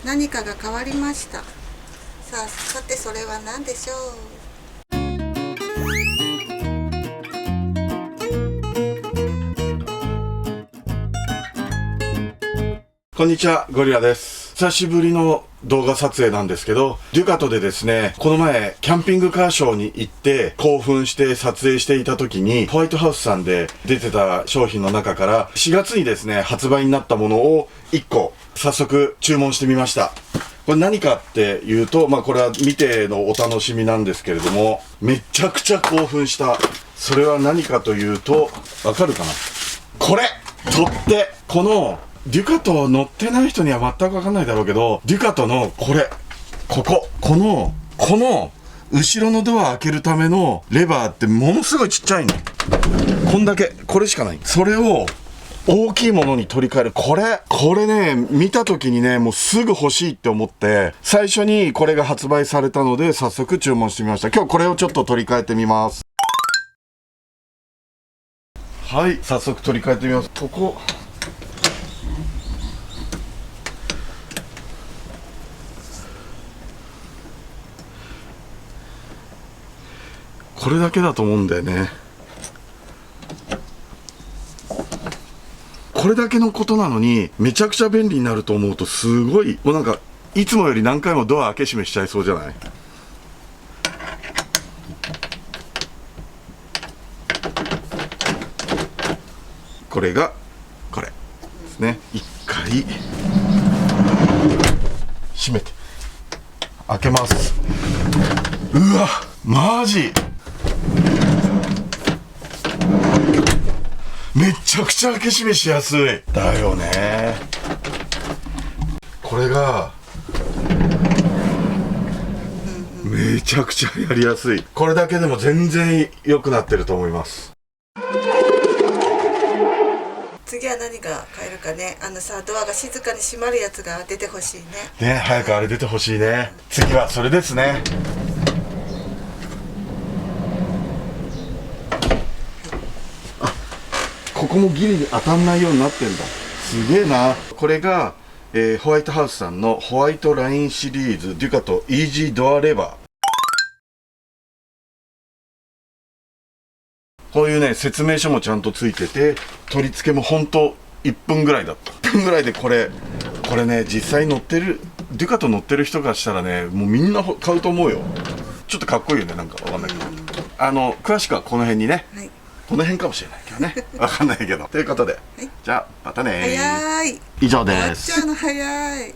何かが変わりました。さてそれは何でしょう。こんにちは、ゴリラです。久しぶりの動画撮影なんですけど、デュカトでですね、この前、キャンピングカーショーに行って、興奮して撮影していた時に、ホワイトハウスさんで出てた商品の中から、4月にですね、発売になったものを1個、早速注文してみました。これ何かっていうと、これは見てのお楽しみなんですけれども、めちゃくちゃ興奮した。それは何かというと、わかるかな？これ！取っ手！この、デュカト乗ってない人には全くわかんないだろうけど、デュカトのこれ、この後ろのドア開けるためのレバーってものすごいちっちゃいの。こんだけ、これしかない。それを大きいものに取り替える。これね、見た時にね、もうすぐ欲しいって思って、最初にこれが発売されたので、早速注文してみました。今日これをちょっと取り替えてみます。はい、早速取り替えてみます。これだけだと思うんだよね。これだけのことなのにめちゃくちゃ便利になると思うと、すごいもうなんかいつもより何回もドア開け閉めしちゃいそうじゃない？これですね。一回閉めて開けます。うわ、マジめちゃくちゃ開け閉めしやすいだよね。これがめちゃくちゃやりやすい。これだけでも全然良くなってると思います。次は何が変えるかね。ドアが静かに閉まるやつが出てほしいね。ね、早くあれ出てほしいね。次はそれですね。ここもギリ当たんないようになってんだ。すげえな。これが、ホワイトハウスさんのホワイトラインシリーズデュカトイージードアレバー。こういうね、説明書もちゃんとついてて、取り付けもほんと1分ぐらいだった。1分ぐらいでこれね、実際乗ってるデュカト乗ってる人がしたらね、もうみんな買うと思うよ。ちょっとかっこいいよね。なんかわかんないけど、詳しくはこの辺にね、はい、この辺かもしれないけどね。わかんないけど。ということで、はい、じゃあまたね。早い。以上終わです。っちゃうの早い。